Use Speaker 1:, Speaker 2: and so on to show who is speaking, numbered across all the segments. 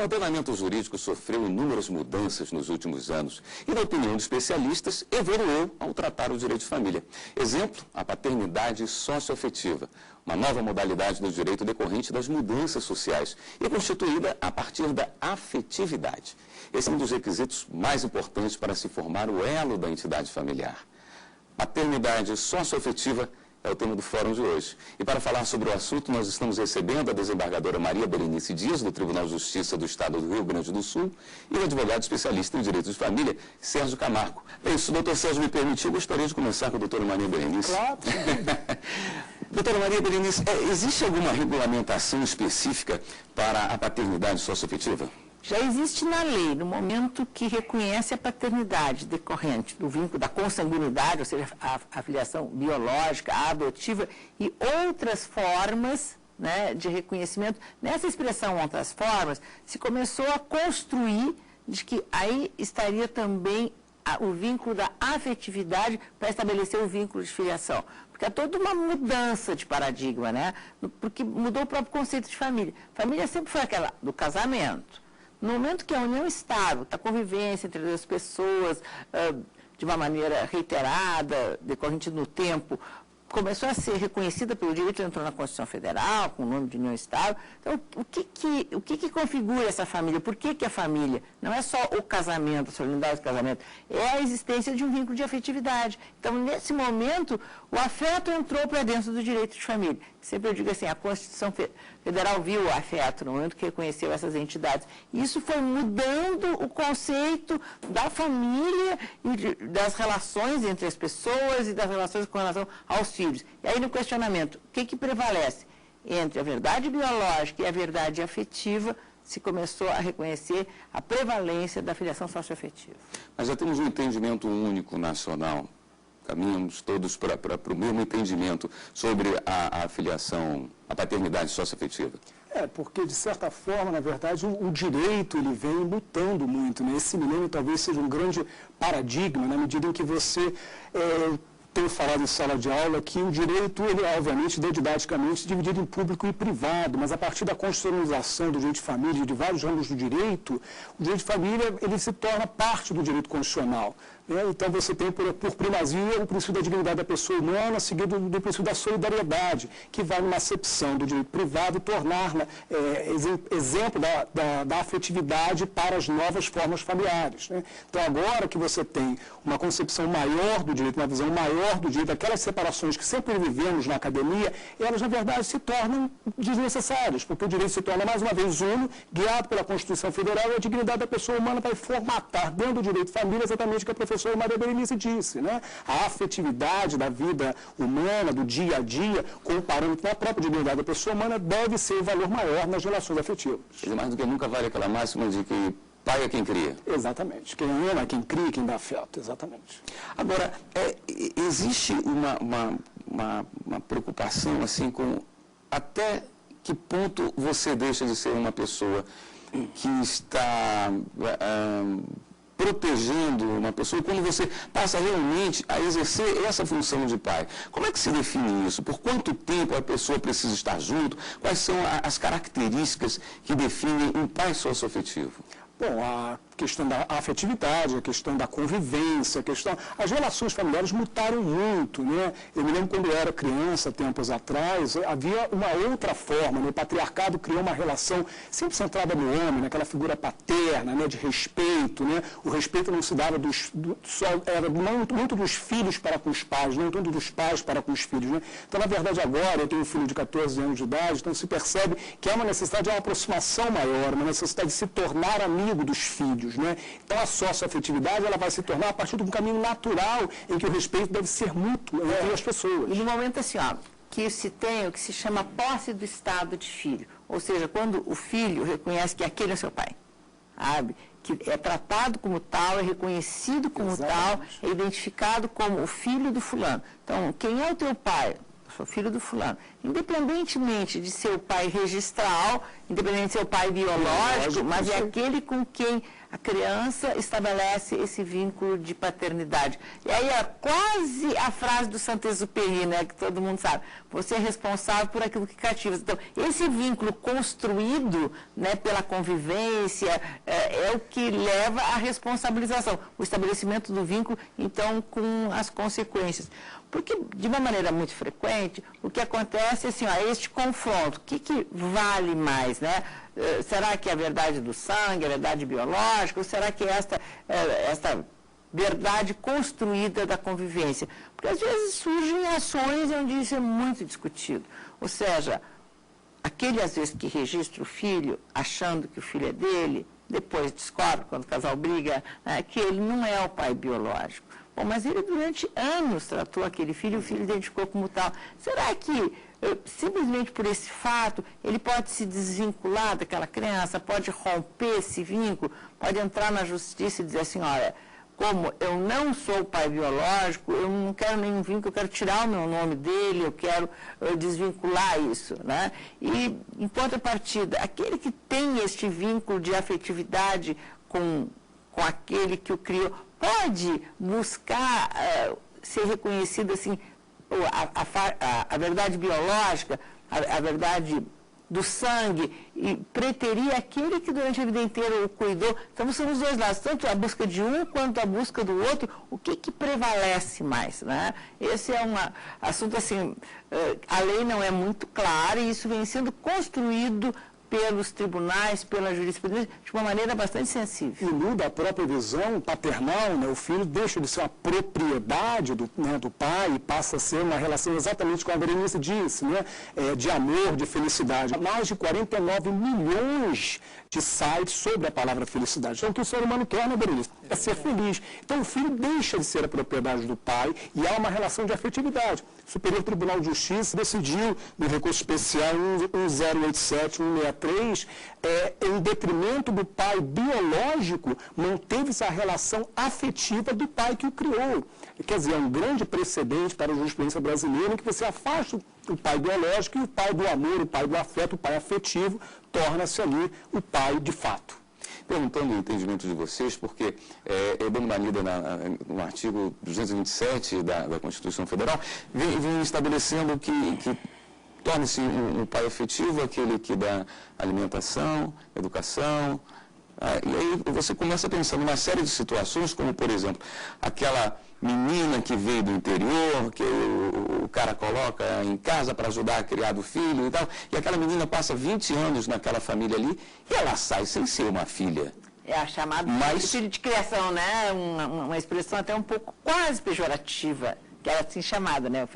Speaker 1: ordenamento jurídico sofreu inúmeras mudanças nos últimos anos e, na opinião de especialistas, evoluiu ao tratar o direito de família. Exemplo, a paternidade socioafetiva, uma nova modalidade do direito decorrente das mudanças sociais e constituída a partir da afetividade. Esse é um dos requisitos mais importantes para se formar o elo da entidade familiar. Paternidade socioafetiva é o tema do fórum de hoje. E para falar sobre o assunto, nós estamos recebendo a desembargadora Maria Berenice Dias, do Tribunal de Justiça do Estado do Rio Grande do Sul, e o advogado especialista em direito de família, Sérgio Camargo. Bem, se o doutor Sérgio me permitir, eu gostaria de começar com a doutora Maria Berenice.
Speaker 2: Claro.
Speaker 1: Doutora Maria Berenice, existe alguma regulamentação específica para a paternidade socioafetiva?
Speaker 2: Já existe na lei, no momento que reconhece a paternidade decorrente do vínculo da consanguinidade, ou seja, a filiação biológica, a adotiva e outras formas, né, de reconhecimento. Nessa expressão outras formas, se começou a construir de que aí estaria também o vínculo da afetividade para estabelecer o vínculo de filiação. Porque é toda uma mudança de paradigma, né? Porque mudou o próprio conceito de família. Família sempre foi aquela do casamento. No momento que a união estável, a convivência entre as pessoas, de uma maneira reiterada, decorrente no tempo, começou a ser reconhecida pelo direito, entrou na Constituição Federal, com o nome de união estável. Então, o que configura essa família? Por que a família? Não é só o casamento, a solenidade do casamento, é a existência de um vínculo de afetividade. Então, nesse momento, o afeto entrou para dentro do direito de família. Sempre eu digo assim, a Constituição Federal viu o afeto no momento que reconheceu essas entidades. E isso foi mudando o conceito da família e das relações entre as pessoas e das relações com relação aos filhos. E aí no questionamento, o que prevalece? Entre a verdade biológica e a verdade afetiva, se começou a reconhecer a prevalência da filiação socioafetiva.
Speaker 1: Mas já temos um entendimento único nacional. Caminhamos todos para o mesmo entendimento sobre a filiação, a paternidade socioafetiva.
Speaker 3: Porque, de certa forma, na verdade, o direito ele vem mutando muito, né? Esse milênio talvez seja um grande paradigma, na medida em que você tenho falado em sala de aula que o direito, ele é, obviamente, didaticamente dividido em público e privado, mas a partir da constitucionalização do direito de família e de vários ramos do direito, o direito de família ele se torna parte do direito constitucional. Então, você tem, por primazia, o princípio da dignidade da pessoa humana, seguido do princípio da solidariedade, que vai numa acepção do direito privado, tornar-na exemplo da afetividade para as novas formas familiares. Né? Então, agora que você tem uma concepção maior do direito, uma visão maior do direito, aquelas separações que sempre vivemos na academia, elas, na verdade, se tornam desnecessárias, porque o direito se torna, mais uma vez, uno, guiado pela Constituição Federal, e a dignidade da pessoa humana vai formatar, dentro do direito de família, exatamente o que a professora Maria Berenice disse, né? A afetividade da vida humana, do dia a dia, com o parâmetro da própria dignidade da pessoa humana, deve ser o valor maior nas relações afetivas.
Speaker 1: E mais do que nunca vale aquela máxima de que pai é quem cria.
Speaker 3: Exatamente. Quem ama é quem cria, quem dá afeto. Exatamente.
Speaker 1: Agora, existe uma preocupação assim com até que ponto você deixa de ser uma pessoa que está protegendo uma pessoa, quando você passa realmente a exercer essa função de pai. Como é que se define isso? Por quanto tempo a pessoa precisa estar junto? Quais são as características que definem um pai socioafetivo?
Speaker 3: Bom, a questão da afetividade, a questão da convivência, as relações familiares mutaram muito, né? Eu me lembro quando eu era criança, tempos atrás, havia uma outra forma, né? O patriarcado criou uma relação sempre centrada no homem, naquela figura paterna, né? De respeito, né? O respeito não se dava era muito dos filhos para com os pais, não tanto dos pais para com os filhos, né? Então, na verdade, agora eu tenho um filho de 14 anos de idade, então se percebe que há uma necessidade de uma aproximação maior, uma necessidade de se tornar amigo dos filhos. Né? Então, a socioafetividade ela vai se tornar a partir de um caminho natural em que o respeito deve ser mútuo entre as pessoas.
Speaker 2: E no momento assim, que se tem o que se chama posse do estado de filho, ou seja, quando o filho reconhece que aquele é seu pai, sabe? Que é tratado como tal, é reconhecido como
Speaker 3: Exatamente.
Speaker 2: Tal, é identificado como o filho do fulano. Então, quem é o teu pai? Eu sou filho do fulano. independentemente de ser o pai registral, independente de ser o pai biológico, mas é aquele com quem a criança estabelece esse vínculo de paternidade. E aí é quase a frase do Saint-Exupéry, né, que todo mundo sabe. Você é responsável por aquilo que cativa. Então, esse vínculo construído, né, pela convivência é o que leva à responsabilização, o estabelecimento do vínculo, então, com as consequências. Porque, de uma maneira muito frequente, o que acontece é assim, este confronto, o que vale mais, né? Será que é a verdade do sangue, a verdade biológica, ou será que é esta verdade construída da convivência? Porque, às vezes, surgem ações onde isso é muito discutido. Ou seja, aquele, às vezes, que registra o filho, achando que o filho é dele, depois descobre, quando o casal briga, né, que ele não é o pai biológico. Bom, mas ele durante anos tratou aquele filho, o filho identificou como tal. Será que, simplesmente por esse fato, ele pode se desvincular daquela criança, pode romper esse vínculo, pode entrar na justiça e dizer assim, olha, como eu não sou o pai biológico, eu não quero nenhum vínculo, eu quero tirar o meu nome dele, eu quero desvincular isso, né? E, em contrapartida, aquele que tem este vínculo de afetividade com aquele que o criou, pode buscar ser reconhecido assim, a verdade biológica, a verdade do sangue, e preterir aquele que durante a vida inteira o cuidou. Então, são os dois lados, tanto a busca de um quanto a busca do outro, o que prevalece mais, né? Esse é um assunto, assim, a lei não é muito clara e isso vem sendo construído pelos tribunais, pela jurisprudência, de uma maneira bastante sensível.
Speaker 3: E muda a própria visão paternal, né? O filho deixa de ser uma propriedade do pai e passa a ser uma relação exatamente como a Berenice disse, né? De amor, de felicidade. Mais de 49 milhões de sites sobre a palavra felicidade. Então, o que o ser humano quer, né, Berenice? É ser feliz. Então, o filho deixa de ser a propriedade do pai e há uma relação de afetividade. O Superior Tribunal de Justiça decidiu, no recurso especial 1087-163, em detrimento do pai biológico, manteve-se a relação afetiva do pai que o criou. Quer dizer, é um grande precedente para a jurisprudência brasileira em que você afasta o pai biológico e o pai do amor, o pai do afeto, o pai afetivo, torna-se ali o pai de fato.
Speaker 1: Perguntando o entendimento de vocês, porque dando uma lida no artigo 227 da Constituição Federal, vem estabelecendo que torna-se um pai afetivo aquele que dá alimentação, educação, e aí você começa a pensar numa série de situações, como, por exemplo, aquela menina que veio do interior, que o cara coloca em casa para ajudar a criar do filho e tal, e aquela menina passa 20 anos naquela família ali, e ela sai sem ser uma filha.
Speaker 2: É a chamada filho de criação, né? Uma expressão até um pouco quase pejorativa, que era assim chamada, né?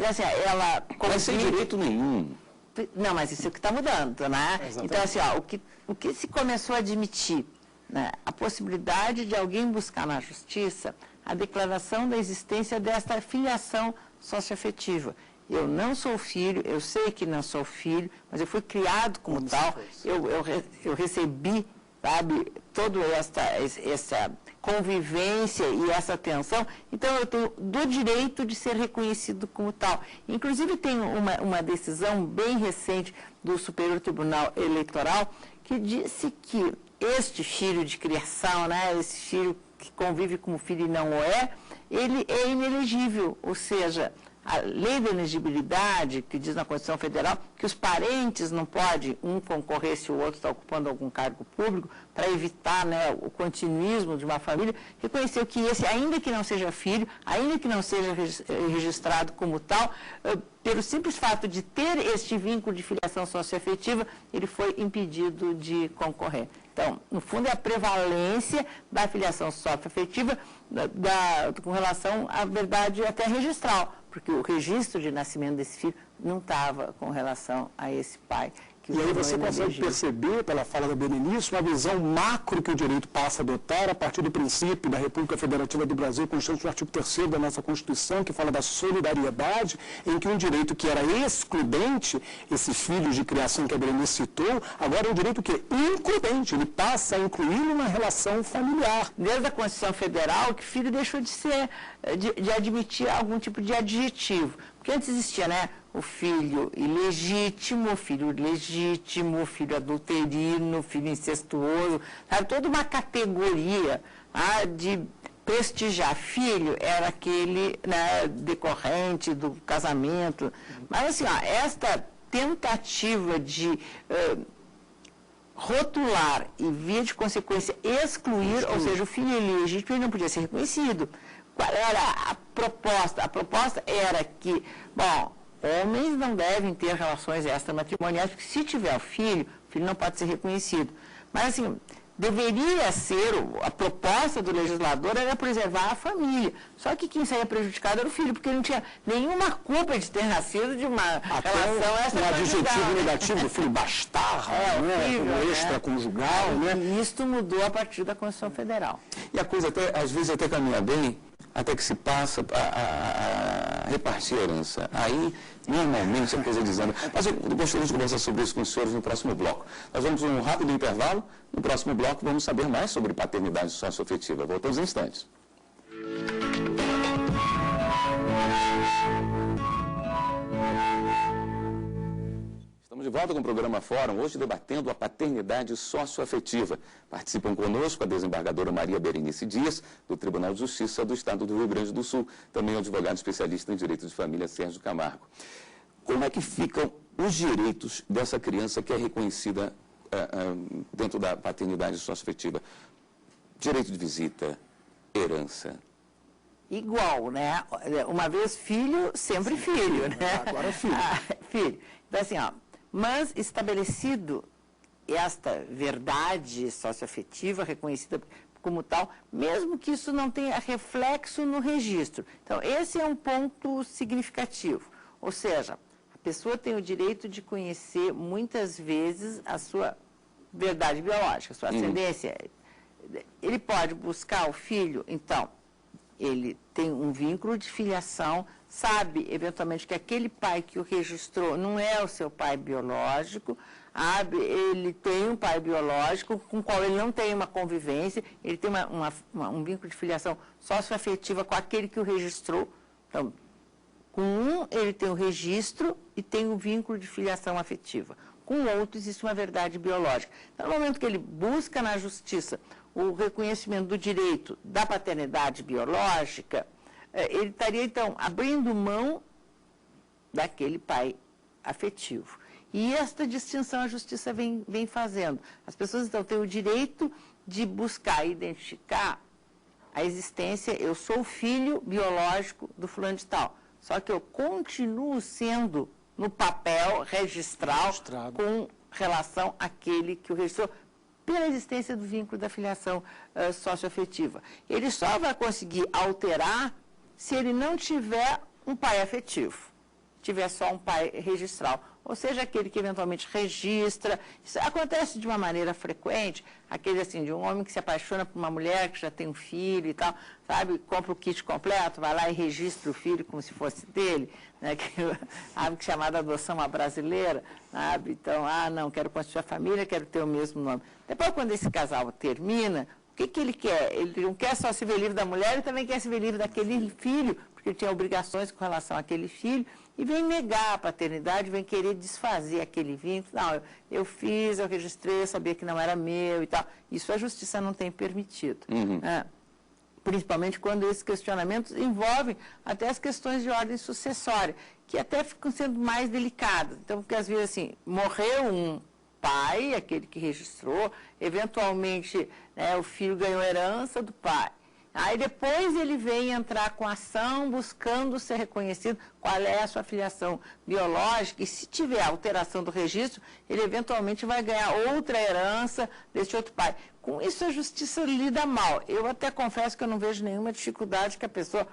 Speaker 2: Assim, ela
Speaker 1: mas sem direito nenhum.
Speaker 2: Não, mas isso é o que está mudando, né? Exatamente. Então, assim, o que se começou a admitir, né? A possibilidade de alguém buscar na justiça a declaração da existência desta filiação socioafetiva. Eu não sou filho, eu sei que não sou filho, mas eu fui criado como tal, eu recebi, sabe, toda essa convivência e essa atenção, então eu tenho do direito de ser reconhecido como tal. Inclusive tem uma decisão bem recente do Superior Tribunal Eleitoral que disse que este filho de criação, né, esse filho que convive como filho e não o é, ele é inelegível, ou seja, a lei da elegibilidade, que diz na Constituição Federal que os parentes não podem um concorrer se o outro está ocupando algum cargo público, para evitar, né, o continuismo de uma família, reconheceu que esse, ainda que não seja filho, ainda que não seja registrado como tal, pelo simples fato de ter este vínculo de filiação socioafetiva, ele foi impedido de concorrer. Então, no fundo, é a prevalência da filiação socioafetiva com relação à verdade até registral, porque o registro de nascimento desse filho não estava com relação a esse pai.
Speaker 3: E aí você consegue perceber, pela fala da Berenice, uma visão macro que o direito passa a adotar a partir do princípio da República Federativa do Brasil, constante no artigo 3º da nossa Constituição, que fala da solidariedade, em que um direito que era excludente, esses filhos de criação que a Berenice citou, agora é um direito que é includente, ele passa a incluir numa relação familiar.
Speaker 2: Desde a Constituição Federal, que filho deixou de ser, de admitir algum tipo de adjetivo. Porque antes existia, né, o filho ilegítimo, o filho legítimo, o filho adulterino, o filho incestuoso, sabe? Toda uma categoria de prestigiar filho era aquele, né, decorrente do casamento. Mas assim, esta tentativa de rotular e, via de consequência, excluir, ou seja, o filho ilegítimo ele não podia ser reconhecido. Qual era a proposta? A proposta era que, bom, homens não devem ter relações extramatrimoniais, porque se tiver o filho não pode ser reconhecido. Mas, assim, deveria ser, a proposta do legislador era preservar a família. Só que quem saía prejudicado era o filho, porque ele não tinha nenhuma culpa de ter nascido de uma relação extraconjugal.
Speaker 3: Um adjetivo negativo do filho bastardo, extraconjugal, né?
Speaker 2: E isto mudou a partir da Constituição Federal.
Speaker 1: E a coisa, às vezes, até caminha bem, até que se passa a repartir a herança. Aí, normalmente, a coisa desanda. Mas eu gostaria de conversar sobre isso com os senhores no próximo bloco. Nós vamos um rápido intervalo. No próximo bloco, vamos saber mais sobre paternidade socioafetiva. Voltamos em instantes. Estamos de volta com o programa Fórum, hoje debatendo a paternidade socioafetiva. Participam conosco a desembargadora Maria Berenice Dias, do Tribunal de Justiça do Estado do Rio Grande do Sul, também o advogado especialista em direito de família, Sérgio Camargo. Como é que ficam os direitos dessa criança que é reconhecida dentro da paternidade socioafetiva? Direito de visita, herança.
Speaker 2: Igual, né? Uma vez filho, sempre filho, né?
Speaker 3: Agora filho.
Speaker 2: Filho. Então, assim, mas estabelecido esta verdade socioafetiva reconhecida como tal, mesmo que isso não tenha reflexo no registro. Então, esse é um ponto significativo. Ou seja, a pessoa tem o direito de conhecer, muitas vezes, a sua verdade biológica, a sua ascendência. Ele pode buscar o filho, então, ele tem um vínculo de filiação, sabe, eventualmente, que aquele pai que o registrou não é o seu pai biológico, ele tem um pai biológico com o qual ele não tem uma convivência, ele tem um vínculo de filiação socioafetiva com aquele que o registrou. Então, com um, ele tem o registro e tem o vínculo de filiação afetiva. Com o outro, existe uma verdade biológica. Então, no momento que ele busca na justiça o reconhecimento do direito da paternidade biológica, ele estaria, então, abrindo mão daquele pai afetivo. E esta distinção a justiça vem fazendo. As pessoas, então, têm o direito de buscar e identificar a existência, eu sou filho biológico do fulano de tal, só que eu continuo sendo, no papel, registrado com relação àquele que o registrou, pela existência do vínculo da filiação socioafetiva. Ele só vai conseguir alterar se ele não tiver um pai afetivo, tiver só um pai registral. Ou seja, aquele que eventualmente registra. Isso acontece de uma maneira frequente, aquele assim, de um homem que se apaixona por uma mulher que já tem um filho e tal, sabe, compra o kit completo, vai lá e registra o filho como se fosse dele, né, que chamada adoção à brasileira, sabe? Então, não, quero constituir a família, quero ter o mesmo nome. Depois, quando esse casal termina, o que ele quer? Ele não quer só se ver livre da mulher, ele também quer se ver livre daquele filho, porque ele tinha obrigações com relação àquele filho, e vem negar a paternidade, vem querer desfazer aquele vínculo. Não, eu fiz, eu registrei, eu sabia que não era meu e tal. Isso a justiça não tem permitido. Principalmente quando esses questionamentos envolvem até as questões de ordem sucessória, que até ficam sendo mais delicadas. Então, porque às vezes, assim, morreu um pai, aquele que registrou, eventualmente, né, o filho ganhou herança do pai. Aí depois ele vem entrar com ação buscando ser reconhecido qual é a sua filiação biológica, e se tiver alteração do registro, ele eventualmente vai ganhar outra herança desse outro pai. Com isso a justiça lida mal. Eu até confesso que eu não vejo nenhuma dificuldade que a pessoa,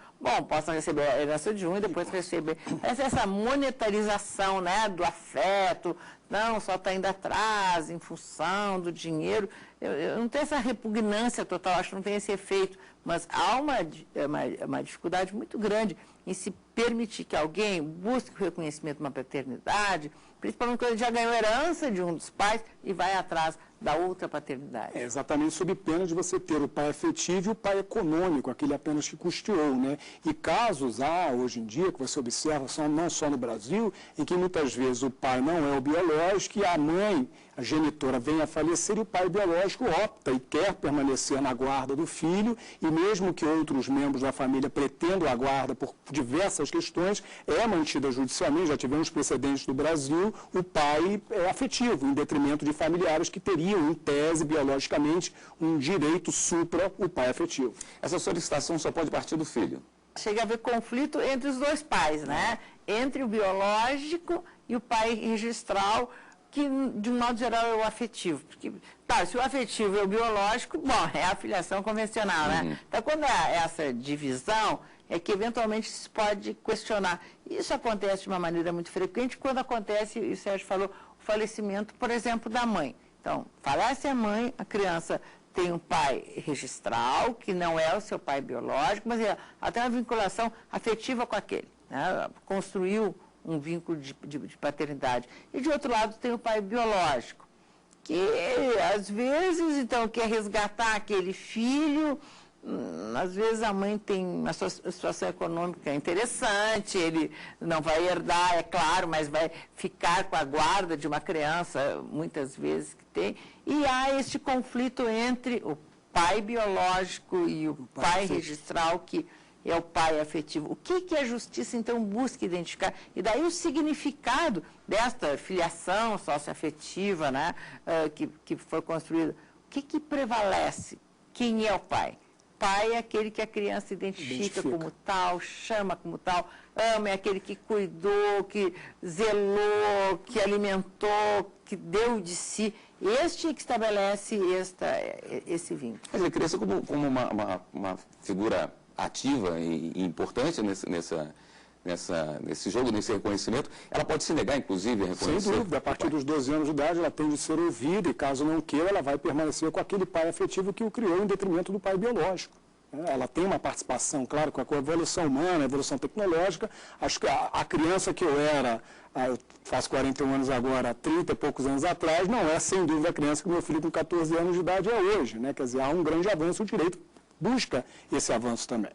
Speaker 2: possa receber a herança de um e depois receber. Essa monetarização, né, do afeto, não, só está indo atrás em função do dinheiro, eu não tenho essa repugnância total, acho que não tem esse efeito, mas há uma dificuldade muito grande em se permitir que alguém busque o reconhecimento de uma paternidade, principalmente quando ele já ganhou herança de um dos pais e vai atrás da outra paternidade.
Speaker 3: É exatamente sob pena de você ter o pai afetivo e o pai econômico, aquele apenas que custeou, né? E casos há, hoje em dia, que você observa, não só no Brasil, em que muitas vezes o pai não é o biológico e a mãe, a genitora, vem a falecer e o pai biológico opta e quer permanecer na guarda do filho, e mesmo que outros membros da família pretendam a guarda por diversas questões, é mantida judicialmente, já tivemos precedentes do Brasil, o pai é afetivo, em detrimento de familiares que teriam, em tese, biologicamente, um direito supra o pai afetivo.
Speaker 1: Essa solicitação só pode partir do filho?
Speaker 2: Chega a haver conflito entre os dois pais, né? Entre o biológico e o pai registral, que, de um modo geral, é o afetivo. Porque, tá, se o afetivo é o biológico, bom, é a filiação convencional, né? Então, quando há essa divisão, é que eventualmente se pode questionar. Isso acontece de uma maneira muito frequente quando acontece, e o Sérgio falou, o falecimento, por exemplo, da mãe. Então, falece a mãe, a criança tem um pai registral, que não é o seu pai biológico, mas ela tem uma vinculação afetiva com aquele, né? Construiu um vínculo de paternidade. E, de outro lado, tem o pai biológico, que, às vezes, então, quer resgatar aquele filho. Às vezes a mãe tem uma situação econômica interessante, ele não vai herdar, é claro, mas vai ficar com a guarda de uma criança, muitas vezes que tem. E há este conflito entre o pai biológico e o pai registral, que é o pai afetivo. O que a justiça, então, busca identificar? E daí o significado desta filiação socioafetiva, né, que foi construída. O que prevalece? Quem é o pai? Pai é aquele que a criança identifica como tal, chama como tal, ama, é aquele que cuidou, que zelou, que alimentou, que deu de si. Este que estabelece esse vínculo.
Speaker 1: Quer dizer, a criança como uma figura ativa e importante nesse jogo, nesse reconhecimento, ela pode se negar, inclusive, a reconhecer.
Speaker 3: Sem dúvida, a partir dos 12 anos de idade, ela tem de ser ouvida e, caso não queira, ela vai permanecer com aquele pai afetivo que o criou em detrimento do pai biológico. Ela tem uma participação, claro, com a evolução humana, a evolução tecnológica. Acho que a criança que eu era, eu faço 41 anos agora, 30 e poucos anos atrás, não é, sem dúvida, a criança que meu filho com 14 anos de idade é hoje, né? Quer dizer, há um grande avanço, o direito busca esse avanço também.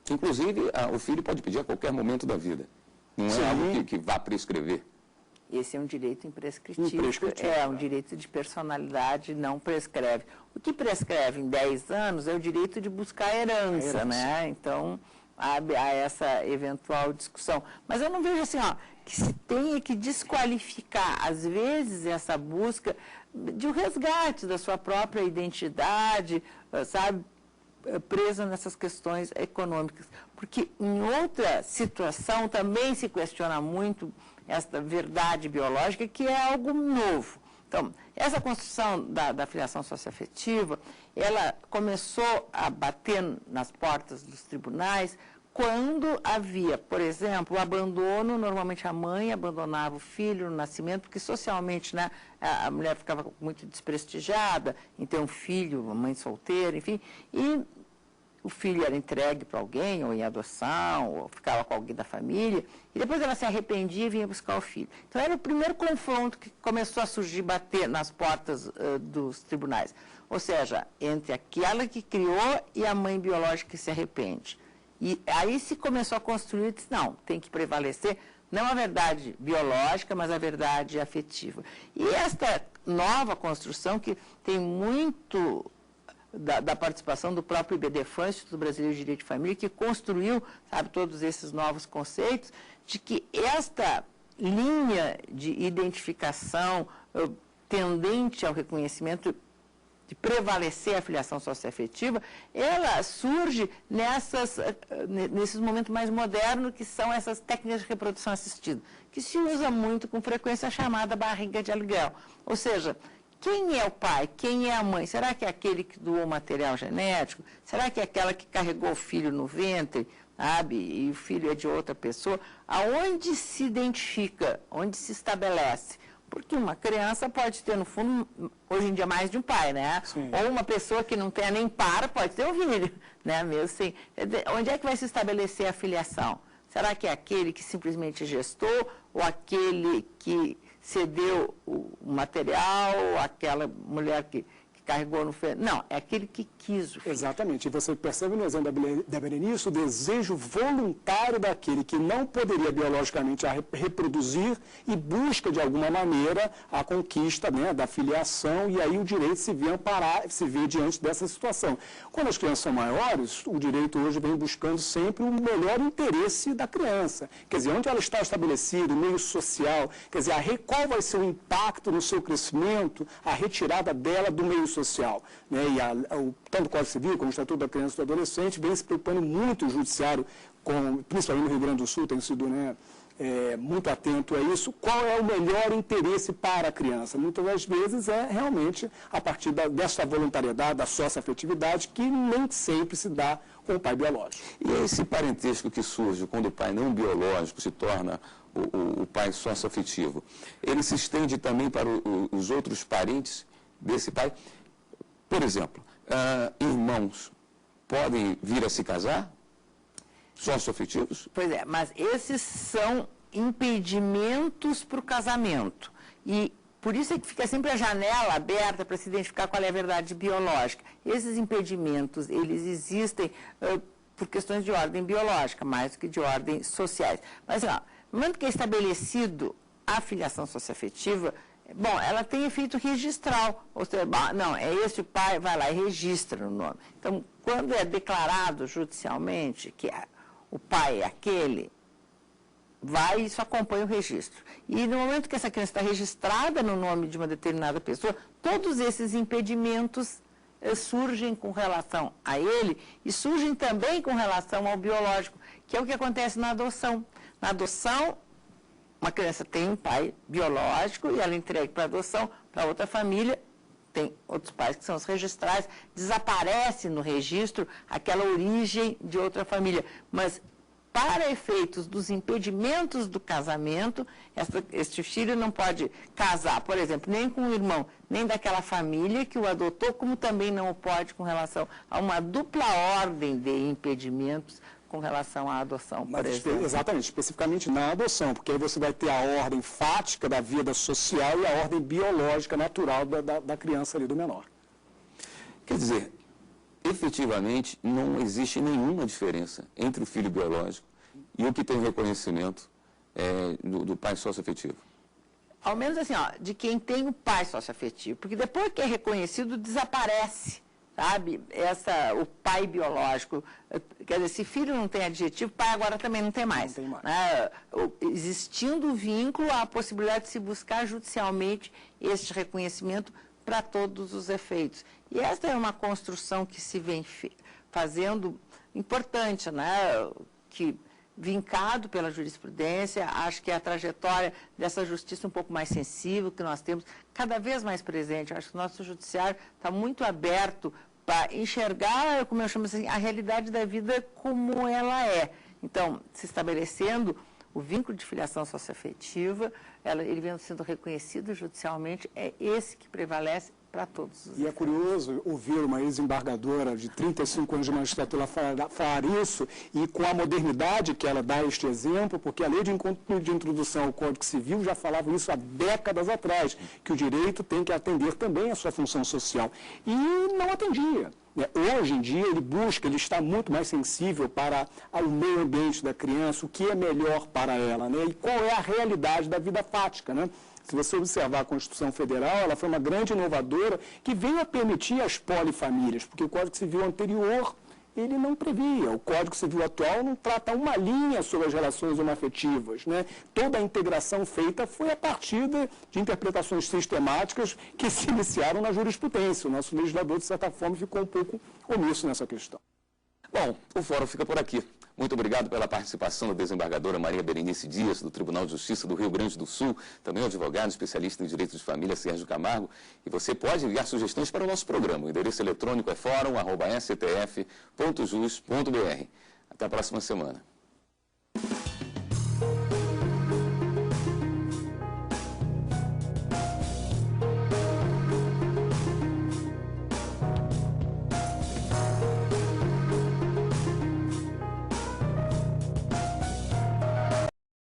Speaker 1: Inclusive, o filho pode pedir a qualquer momento da vida. Não é algo que vá prescrever.
Speaker 2: Esse é um direito imprescritível. É um direito de personalidade, não prescreve. O que prescreve em 10 anos é o direito de buscar a herança, né? Então, há essa eventual discussão. Mas eu não vejo assim, que se tenha que desqualificar, às vezes, essa busca de um resgate da sua própria identidade, sabe? Presa nessas questões econômicas. Porque em outra situação também se questiona muito esta verdade biológica, que é algo novo. Então, essa construção da filiação socioafetiva, ela começou a bater nas portas dos tribunais quando havia, por exemplo, o abandono. Normalmente a mãe abandonava o filho no nascimento, porque socialmente, né, a mulher ficava muito desprestigiada em ter um filho, uma mãe solteira, enfim, e o filho era entregue para alguém, ou em adoção, ou ficava com alguém da família, e depois ela se arrependia e vinha buscar o filho. Então era o primeiro confronto que começou a surgir, bater nas portas dos tribunais. Ou seja, entre aquela que criou e a mãe biológica que se arrepende. E aí se começou a construir, disse, não, tem que prevalecer não a verdade biológica, mas a verdade afetiva. E esta nova construção, que tem muito da participação do próprio IBDFAN, Instituto Brasileiro de Direito de Família, que construiu, sabe, todos esses novos conceitos, de que esta linha de identificação tendente ao reconhecimento de prevalecer a filiação socioafetiva, ela surge nesses momentos mais modernos, que são essas técnicas de reprodução assistida, que se usa muito com frequência a chamada barriga de aluguel. Ou seja, quem é o pai? Quem é a mãe? Será que é aquele que doou material genético? Será que é aquela que carregou o filho no ventre, sabe? E o filho é de outra pessoa? Aonde se identifica, onde se estabelece? Porque uma criança pode ter, no fundo, hoje em dia, mais de um pai, né?
Speaker 3: Sim.
Speaker 2: Ou uma pessoa que não tenha nem par pode ter um filho, né? Mesmo assim. Onde é que vai se estabelecer a filiação? Será que é aquele que simplesmente gestou ou aquele que cedeu o material, ou aquela mulher que carregou no... Não, é aquele que quis o filho.
Speaker 3: Exatamente. E você percebe no exemplo da Berenice o desejo voluntário daquele que não poderia biologicamente reproduzir e busca, de alguma maneira, a conquista, né, da filiação, e aí o direito se vê diante dessa situação. Quando as crianças são maiores, o direito hoje vem buscando sempre o melhor interesse da criança. Quer dizer, onde ela está estabelecida, o meio social, quer dizer, qual vai ser o impacto no seu crescimento, a retirada dela do meio social, né? E tanto o Código Civil como o Estatuto da Criança e do Adolescente vem se preocupando muito o Judiciário, principalmente no Rio Grande do Sul, tem sido, né, muito atento a isso. Qual é o melhor interesse para a criança? Muitas das vezes é realmente a partir dessa voluntariedade, da sócio-afetividade, que nem sempre se dá com o pai biológico.
Speaker 1: E é esse parentesco que surge quando o pai não biológico se torna o pai sócio-afetivo, ele se estende também para os outros parentes desse pai? Por exemplo, irmãos podem vir a se casar? Sócio-afetivos?
Speaker 2: Pois é, mas esses são impedimentos para o casamento. E por isso é que fica sempre a janela aberta para se identificar qual é a verdade biológica. Esses impedimentos, eles existem por questões de ordem biológica, mais do que de ordem sociais. Mas, no momento que é estabelecido a filiação socioafetiva, bom, ela tem efeito registral, ou seja, não, é esse o pai, vai lá e registra o nome. Então, quando é declarado judicialmente que o pai é aquele, isso acompanha o registro. E no momento que essa criança está registrada no nome de uma determinada pessoa, todos esses impedimentos surgem com relação a ele e surgem também com relação ao biológico, que é o que acontece na adoção. Na adoção, uma criança tem um pai biológico e ela entrega para adoção para outra família, tem outros pais que são os registrais, desaparece no registro aquela origem de outra família. Mas, para efeitos dos impedimentos do casamento, este filho não pode casar, por exemplo, nem com o irmão, nem daquela família que o adotou, como também não o pode com relação a uma dupla ordem de impedimentos com relação à adoção, por exemplo.
Speaker 3: Exatamente, especificamente na adoção, porque aí você vai ter a ordem fática da vida social e a ordem biológica natural da criança ali, do menor.
Speaker 1: Quer dizer, efetivamente não existe nenhuma diferença entre o filho biológico e o que tem reconhecimento do pai socioafetivo.
Speaker 2: Ao menos assim, de quem tem o pai socioafetivo, porque depois que é reconhecido, desaparece. Sabe, o pai biológico, quer dizer, se filho não tem adjetivo, pai agora também não tem mais.
Speaker 3: Não tem mais.
Speaker 2: Né? Existindo o vínculo, há a possibilidade de se buscar judicialmente este reconhecimento para todos os efeitos. E esta é uma construção que se vem fazendo importante, né? Que, vincado pela jurisprudência, acho que é a trajetória dessa justiça um pouco mais sensível que nós temos, cada vez mais presente. Acho que o nosso judiciário está muito aberto para enxergar, como eu chamo assim, a realidade da vida como ela é. Então, se estabelecendo o vínculo de filiação socioafetiva, ele vem sendo reconhecido judicialmente, é esse que prevalece para todos os
Speaker 3: E é curioso ouvir uma ex-embargadora de 35 anos de magistratura falar isso, e com a modernidade que ela dá este exemplo, porque a lei de introdução ao Código Civil já falava isso há décadas atrás, que o direito tem que atender também a sua função social. E não atendia. Hoje em dia ele está muito mais sensível para o meio ambiente da criança, o que é melhor para ela, né? E qual é a realidade da vida fática, né? Se você observar a Constituição Federal, ela foi uma grande inovadora que veio a permitir as polifamílias, porque o Código Civil anterior, ele não previa. O Código Civil atual não trata uma linha sobre as relações homoafetivas, né? Toda a integração feita foi a partir de interpretações sistemáticas que se iniciaram na jurisprudência. O nosso legislador, de certa forma, ficou um pouco omisso nessa questão.
Speaker 1: Bom, o fórum fica por aqui. Muito obrigado pela participação da desembargadora Maria Berenice Dias, do Tribunal de Justiça do Rio Grande do Sul, também o advogado especialista em direito de família, Sérgio Camargo. E você pode enviar sugestões para o nosso programa. O endereço eletrônico é fórum@stf.jus.br. Até a próxima semana.